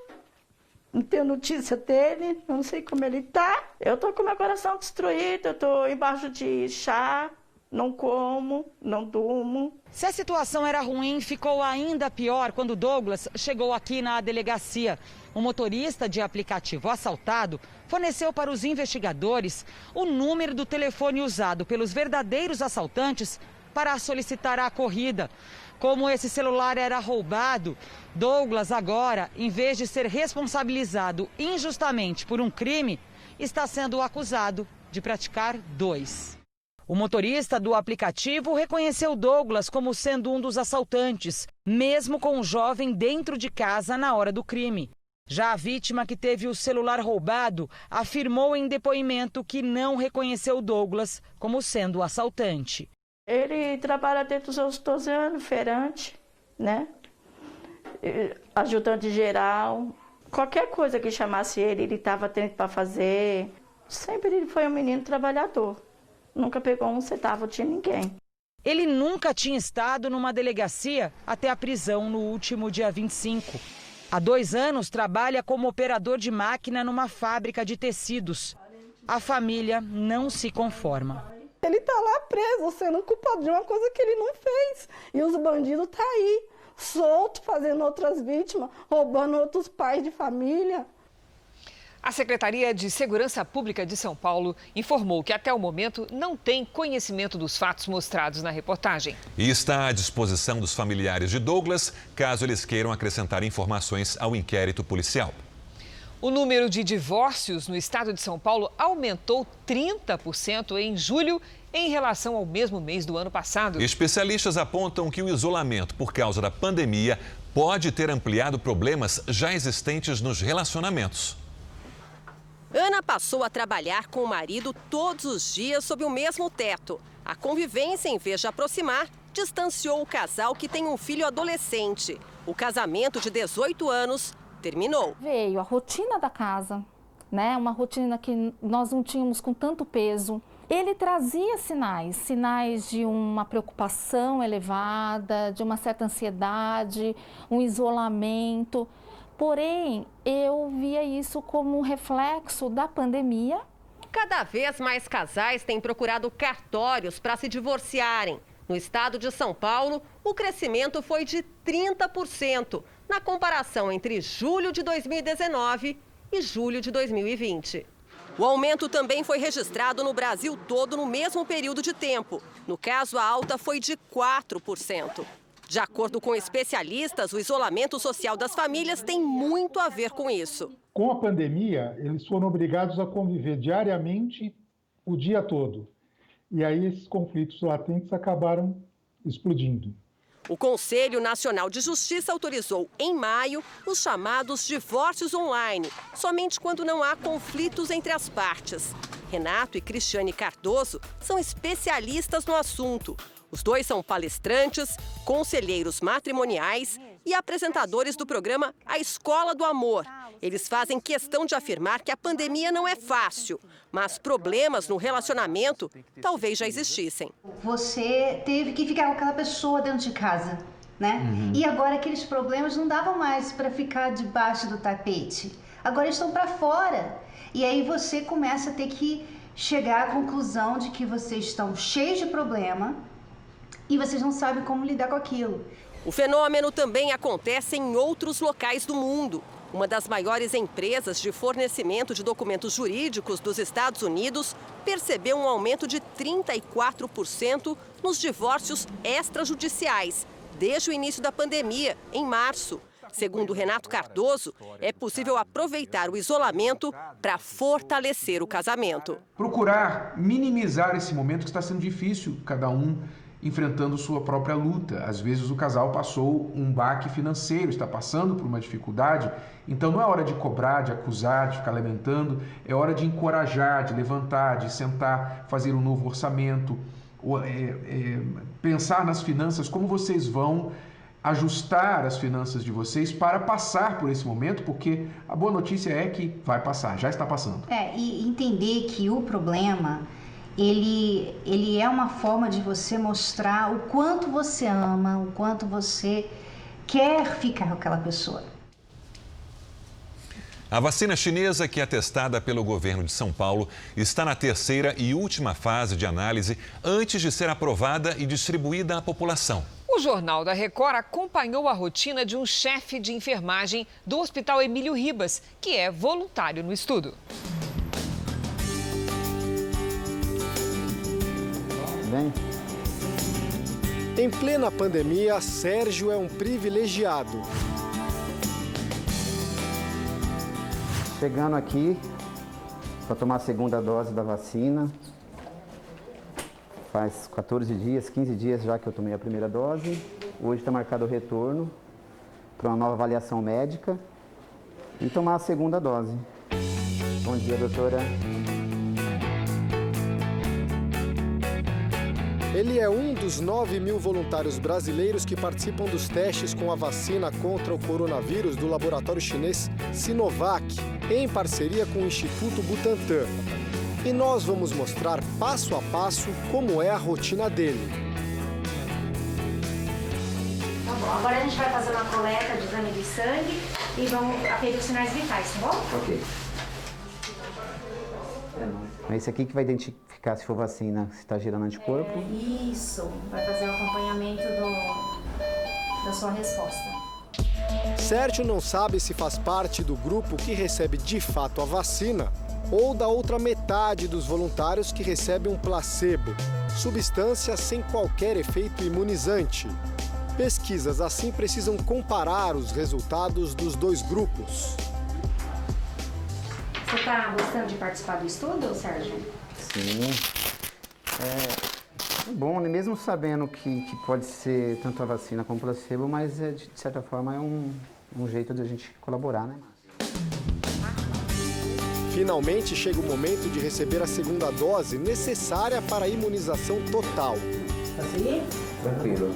Não tenho notícia dele, eu não sei como ele tá. Eu tô com meu coração destruído, eu tô embaixo de chá. Não como, não durmo. Se a situação era ruim, ficou ainda pior quando Douglas chegou aqui na delegacia. O motorista de aplicativo assaltado forneceu para os investigadores o número do telefone usado pelos verdadeiros assaltantes para solicitar a corrida. Como esse celular era roubado, Douglas agora, em vez de ser responsabilizado injustamente por um crime, está sendo acusado de praticar 2. O motorista do aplicativo reconheceu Douglas como sendo um dos assaltantes, mesmo com o jovem dentro de casa na hora do crime. Já a vítima, que teve o celular roubado, afirmou em depoimento que não reconheceu Douglas como sendo o assaltante. Ele trabalha desde os seus 12 anos, feirante, né? Ajudante geral. Qualquer coisa que chamasse ele estava atento para fazer. Sempre ele foi um menino trabalhador. Nunca pegou um centavo de ninguém. Ele nunca tinha estado numa delegacia até a prisão no último dia 25. Há 2 anos trabalha como operador de máquina numa fábrica de tecidos. A família não se conforma. Ele está lá preso, sendo culpado de uma coisa que ele não fez. E os bandidos estão aí, soltos, fazendo outras vítimas, roubando outros pais de família. A Secretaria de Segurança Pública de São Paulo informou que até o momento não tem conhecimento dos fatos mostrados na reportagem. E está à disposição dos familiares de Douglas, caso eles queiram acrescentar informações ao inquérito policial. O número de divórcios no estado de São Paulo aumentou 30% em julho em relação ao mesmo mês do ano passado. Especialistas apontam que o isolamento por causa da pandemia pode ter ampliado problemas já existentes nos relacionamentos. Ana passou a trabalhar com o marido todos os dias sob o mesmo teto. A convivência, em vez de aproximar, distanciou o casal que tem um filho adolescente. O casamento de 18 anos terminou. Veio a rotina da casa, né? Uma rotina que nós não tínhamos com tanto peso. Ele trazia sinais de uma preocupação elevada, de uma certa ansiedade, um isolamento. Porém, eu via isso como um reflexo da pandemia. Cada vez mais casais têm procurado cartórios para se divorciarem. No estado de São Paulo, o crescimento foi de 30%, na comparação entre julho de 2019 e julho de 2020. O aumento também foi registrado no Brasil todo no mesmo período de tempo. No caso, a alta foi de 4%. De acordo com especialistas, o isolamento social das famílias tem muito a ver com isso. Com a pandemia, eles foram obrigados a conviver diariamente o dia todo. E aí esses conflitos latentes acabaram explodindo. O Conselho Nacional de Justiça autorizou, em maio, os chamados divórcios online, somente quando não há conflitos entre as partes. Renato e Cristiane Cardoso são especialistas no assunto. Os dois são palestrantes, conselheiros matrimoniais e apresentadores do programa A Escola do Amor. Eles fazem questão de afirmar que a pandemia não é fácil, mas problemas no relacionamento talvez já existissem. Você teve que ficar com aquela pessoa dentro de casa, né? E agora aqueles problemas não davam mais para ficar debaixo do tapete. Agora estão para fora. E aí você começa a ter que chegar à conclusão de que vocês estão cheios de problema e vocês não sabem como lidar com aquilo. O fenômeno também acontece em outros locais do mundo. Uma das maiores empresas de fornecimento de documentos jurídicos dos Estados Unidos percebeu um aumento de 34% nos divórcios extrajudiciais desde o início da pandemia, em março. Segundo Renato Cardoso, é possível aproveitar o isolamento para fortalecer o casamento. Procurar minimizar esse momento que está sendo difícil, cada um enfrentando sua própria luta. Às vezes o casal passou um baque financeiro, está passando por uma dificuldade, então não é hora de cobrar, de acusar, de ficar lamentando, é hora de encorajar, de levantar, de sentar, fazer um novo orçamento, pensar nas finanças, como vocês vão ajustar as finanças de vocês para passar por esse momento, porque a boa notícia é que vai passar, já está passando. E entender que o problema, ele é uma forma de você mostrar o quanto você ama, o quanto você quer ficar com aquela pessoa. A vacina chinesa, que é testada pelo governo de São Paulo, está na terceira e última fase de análise antes de ser aprovada e distribuída à população. O Jornal da Record acompanhou a rotina de um chefe de enfermagem do Hospital Emílio Ribas, que é voluntário no estudo. Em plena pandemia, Sérgio é um privilegiado. Chegando aqui para tomar a segunda dose da vacina. Faz 14 dias, 15 dias já que eu tomei a primeira dose. Hoje está marcado o retorno para uma nova avaliação médica e tomar a segunda dose. Bom dia, doutora. Ele é um dos 9.000 voluntários brasileiros que participam dos testes com a vacina contra o coronavírus do laboratório chinês Sinovac, em parceria com o Instituto Butantan. E nós vamos mostrar passo a passo como é a rotina dele. Tá bom, agora a gente vai fazer uma coleta de exame de sangue e vamos aferir os sinais vitais, tá bom? Ok. É esse aqui que vai identificar se for vacina, se está gerando anticorpo. Isso, vai fazer o acompanhamento da sua resposta. Sérgio não sabe se faz parte do grupo que recebe de fato a vacina ou da outra metade dos voluntários que recebem um placebo, substância sem qualquer efeito imunizante. Pesquisas assim precisam comparar os resultados dos dois grupos. Você está gostando de participar do estudo, Sérgio? Sim. É bom, né? Mesmo sabendo que pode ser tanto a vacina como o placebo, mas de certa forma é um jeito de a gente colaborar, né? Finalmente chega o momento de receber a segunda dose necessária para a imunização total. Assim? Tranquilo.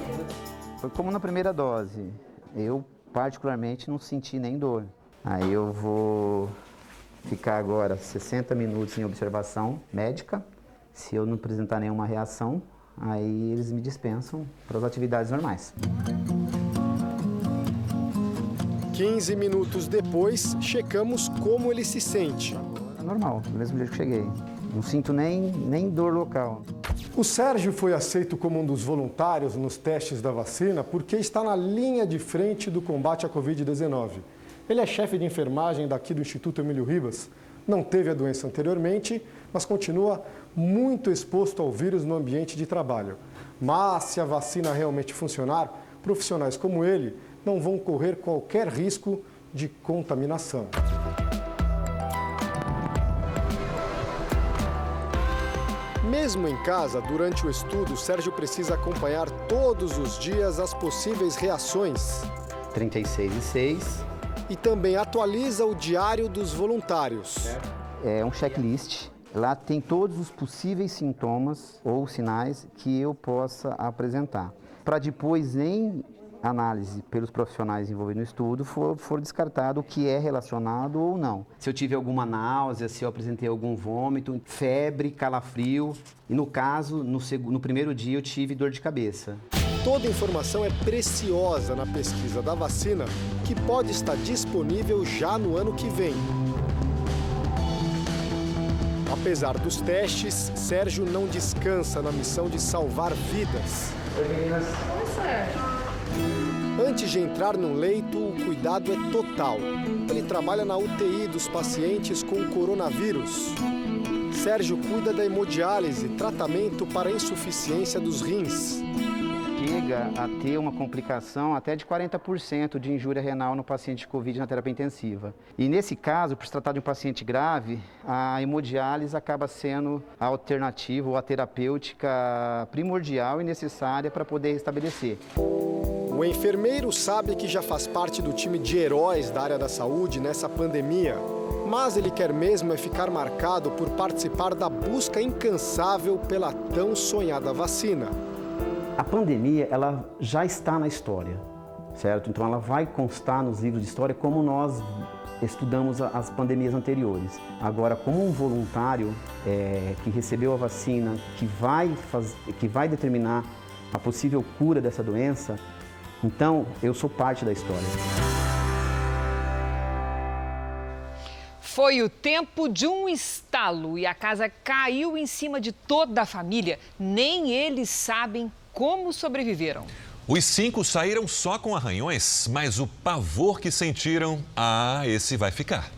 Foi como na primeira dose. Eu, particularmente, não senti nem dor. Aí eu vou ficar agora 60 minutos em observação médica. Se eu não apresentar nenhuma reação, aí eles me dispensam para as atividades normais. 15 minutos depois, checamos como ele se sente. É normal, do mesmo jeito que cheguei. Não sinto nem dor local. O Sérgio foi aceito como um dos voluntários nos testes da vacina porque está na linha de frente do combate à Covid-19. Ele é chefe de enfermagem daqui do Instituto Emílio Ribas. Não teve a doença anteriormente, mas continua muito exposto ao vírus no ambiente de trabalho. Mas, se a vacina realmente funcionar, profissionais como ele não vão correr qualquer risco de contaminação. Mesmo em casa, durante o estudo, Sérgio precisa acompanhar todos os dias as possíveis reações. 36,6. E também atualiza o diário dos voluntários. É um checklist Lá tem todos os possíveis sintomas ou sinais que eu possa apresentar. Para depois, em análise pelos profissionais envolvidos no estudo, for descartado o que é relacionado ou não. Se eu tive alguma náusea, se eu apresentei algum vômito, febre, calafrio. E no caso, no primeiro dia eu tive dor de cabeça. Toda informação é preciosa na pesquisa da vacina, que pode estar disponível já no ano que vem. Apesar dos testes, Sérgio não descansa na missão de salvar vidas. Oi, meninas. Oi, Sérgio. Antes de entrar num leito, o cuidado é total. Ele trabalha na UTI dos pacientes com coronavírus. Sérgio cuida da hemodiálise, tratamento para a insuficiência dos rins. Chega a ter uma complicação até de 40% de injúria renal no paciente de Covid na terapia intensiva. E nesse caso, por se tratar de um paciente grave, a hemodiálise acaba sendo a alternativa ou a terapêutica primordial e necessária para poder restabelecer. O enfermeiro sabe que já faz parte do time de heróis da área da saúde nessa pandemia, mas ele quer mesmo é ficar marcado por participar da busca incansável pela tão sonhada vacina. A pandemia, ela já está na história, certo? Então ela vai constar nos livros de história como nós estudamos as pandemias anteriores. Agora, como um voluntário que recebeu a vacina, que vai determinar a possível cura dessa doença, então eu sou parte da história. Foi o tempo de um estalo e a casa caiu em cima de toda a família. Nem eles sabem como sobreviveram. Os 5 saíram só com arranhões, mas o pavor que sentiram, esse vai ficar.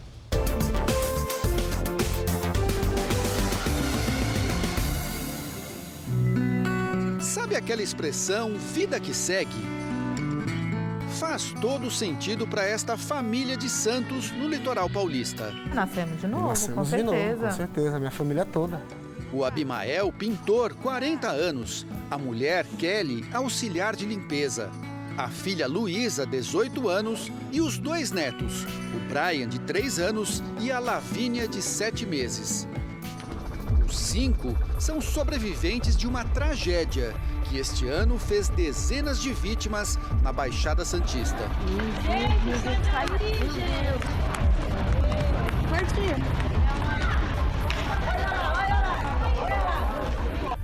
Sabe aquela expressão, vida que segue? Faz todo sentido para esta família de Santos, no litoral paulista. Nascemos de novo, Nascemos com certeza. De novo, com certeza, minha família toda. O Abimael, pintor, 40 anos. A mulher, Kelly, auxiliar de limpeza. A filha Luísa, 18 anos. E os 2 netos, o Brian, de 3 anos, e a Lavínia, de 7 meses. Os 5 são sobreviventes de uma tragédia que este ano fez dezenas de vítimas na Baixada Santista.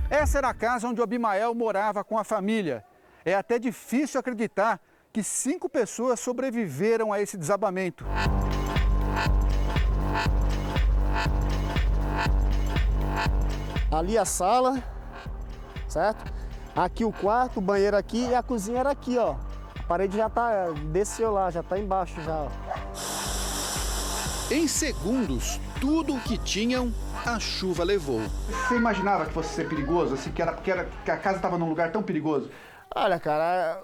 Essa era a casa onde o Abimael morava com a família. É até difícil acreditar que 5 pessoas sobreviveram a esse desabamento. Ali a sala, certo? Aqui o quarto, o banheiro aqui e a cozinha era aqui, ó. A parede já desceu lá, já tá embaixo já, ó. Em segundos, tudo o que tinham, a chuva levou. Você imaginava que fosse ser perigoso, assim, que a casa estava num lugar tão perigoso? Olha, cara,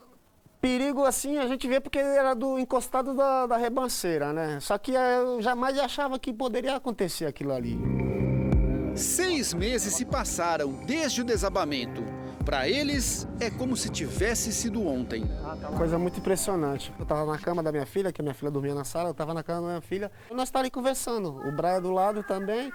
perigo assim a gente vê porque era do encostado da ribanceira, né? Só que eu jamais achava que poderia acontecer aquilo ali. 6 meses se passaram desde o desabamento. Para eles, é como se tivesse sido ontem. Coisa muito impressionante. Eu estava na cama da minha filha, que a minha filha dormia na sala, eu estava na cama da minha filha. E nós estávamos ali conversando, o Brian do lado também.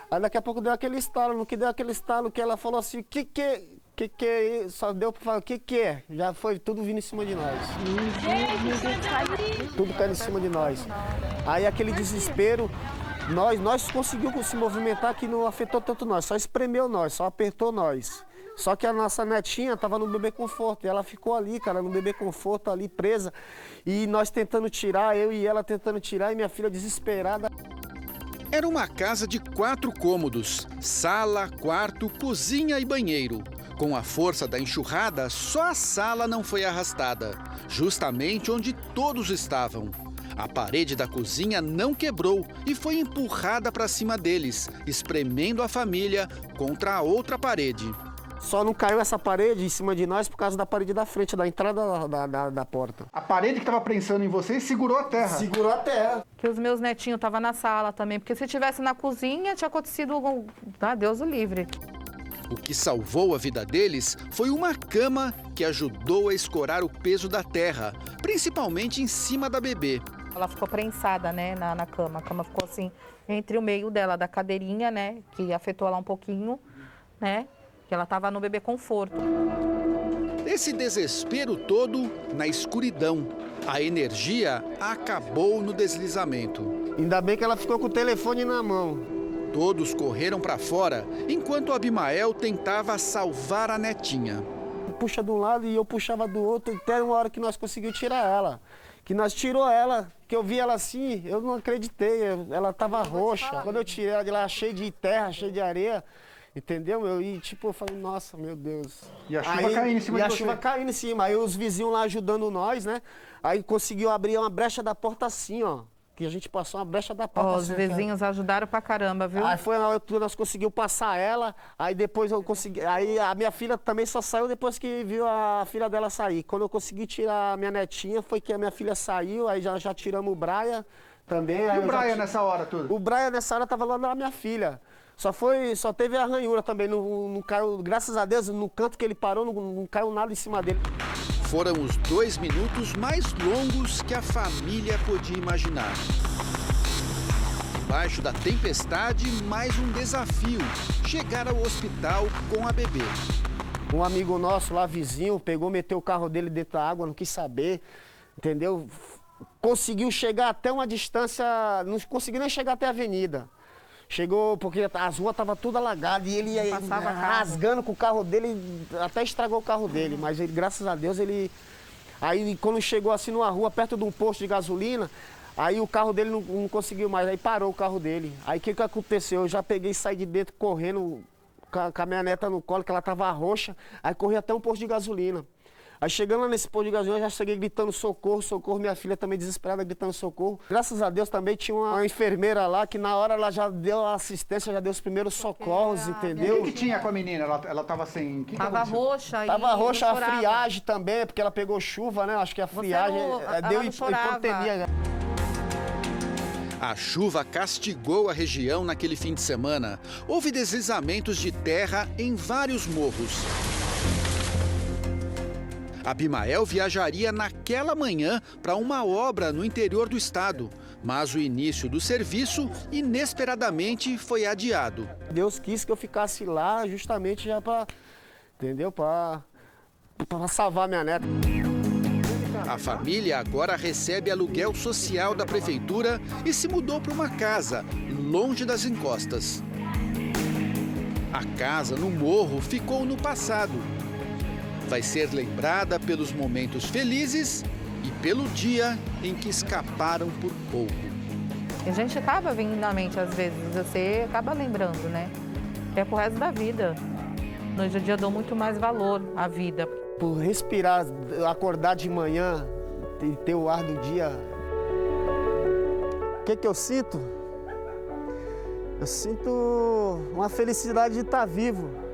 Aí daqui a pouco deu aquele estalo, no que deu aquele estalo que ela falou assim, que é isso? Só deu para falar, o que é? Já foi tudo vindo em cima de nós. Tudo caindo em cima de nós. Aí aquele desespero, nós conseguimos se movimentar que não afetou tanto nós, só espremeu nós, só apertou nós. Só que a nossa netinha estava no bebê conforto e ela ficou ali, cara, no bebê conforto ali presa. E nós tentando tirar, eu e ela tentando tirar e minha filha desesperada. Era uma casa de 4 cômodos, sala, quarto, cozinha e banheiro. Com a força da enxurrada, só a sala não foi arrastada, justamente onde todos estavam. A parede da cozinha não quebrou e foi empurrada para cima deles, espremendo a família contra a outra parede. Só não caiu essa parede em cima de nós por causa da parede da frente, da entrada da porta. A parede que estava prensando em vocês segurou a terra? Segurou a terra. Que os meus netinhos estavam na sala também, porque se tivesse na cozinha tinha acontecido algum... Deus o livre. O que salvou a vida deles foi uma cama que ajudou a escorar o peso da terra, principalmente em cima da bebê. Ela ficou prensada, né, na cama. A cama ficou assim, entre o meio dela, da cadeirinha, né, que afetou ela um pouquinho, né, que ela estava no bebê conforto. Esse desespero todo na escuridão. A energia acabou no deslizamento. Ainda bem que ela ficou com o telefone na mão. Todos correram para fora, enquanto Abimael tentava salvar a netinha. Puxa de um lado e eu puxava do outro, até uma hora que nós conseguimos tirar ela. Que nós tirou ela, que eu vi ela assim, eu não acreditei, ela estava roxa. Quando eu tirei ela de lá, cheia de terra, cheia de areia, entendeu? E tipo, eu falei, nossa, meu Deus. E a chuva caindo em cima de você. E a chuva caindo em cima. Aí os vizinhos lá ajudando nós, né? Aí conseguiu abrir uma brecha da porta assim, ó. Que a gente passou uma brecha da porta. Os vizinhos ajudaram pra caramba, viu? Aí foi na hora que nós conseguimos passar ela, aí depois eu consegui. Aí a minha filha também só saiu depois que viu a filha dela sair. Quando eu consegui tirar a minha netinha, foi que a minha filha saiu, aí já tiramos o Brian também. E o Brian nessa hora tudo? O Brian nessa hora tava lá na minha filha. Só teve a ranhura também, não caiu, graças a Deus, no canto que ele parou, não caiu nada em cima dele. Foram os 2 minutos mais longos que a família podia imaginar. Debaixo da tempestade, mais um desafio: chegar ao hospital com a bebê. Um amigo nosso lá, vizinho, pegou, meteu o carro dele dentro da água, não quis saber, entendeu? Conseguiu chegar até uma distância, não conseguiu nem chegar até a avenida. Chegou, porque as ruas estavam todas alagadas e ele ia rasgando com o carro dele, até estragou o carro dele. Mas ele, graças a Deus, ele... Aí quando chegou assim numa rua, perto de um posto de gasolina, aí o carro dele não conseguiu mais, aí parou o carro dele. Aí o que aconteceu? Eu já peguei e saí de dentro correndo com a minha neta no colo, que ela estava roxa, aí corri até um posto de gasolina. Aí chegando lá nesse posto de gasolina, eu já cheguei gritando socorro, socorro, minha filha também desesperada gritando socorro. Graças a Deus também tinha uma enfermeira lá, que na hora ela já deu assistência, já deu os primeiros socorros, entendeu? O que tinha com a menina? Ela tava sem... Tava roxa. Tava roxa, a friagem também, porque ela pegou chuva, né? Acho que a friagem deu hipotermia. A chuva castigou a região naquele fim de semana. Houve deslizamentos de terra em vários morros. Abimael viajaria naquela manhã para uma obra no interior do estado, mas o início do serviço, inesperadamente, foi adiado. Deus quis que eu ficasse lá justamente já para, entendeu? Para salvar minha neta. A família agora recebe aluguel social da prefeitura e se mudou para uma casa, longe das encostas. A casa no morro ficou no passado. Vai ser lembrada pelos momentos felizes e pelo dia em que escaparam por pouco. A gente acaba vindo na mente às vezes, você acaba lembrando, né? É pro resto da vida. Hoje em dia eu dou muito mais valor à vida. Por respirar, acordar de manhã e ter o ar do dia. O que eu sinto? Eu sinto uma felicidade de estar vivo.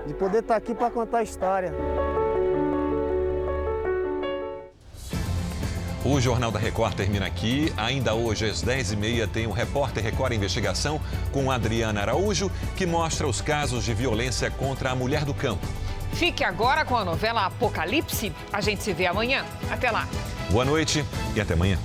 De poder estar aqui para contar a história. O Jornal da Record termina aqui. Ainda hoje, às 10h30, tem o Repórter Record Investigação com Adriana Araújo, que mostra os casos de violência contra a mulher do campo. Fique agora com a novela Apocalipse. A gente se vê amanhã. Até lá. Boa noite e até amanhã.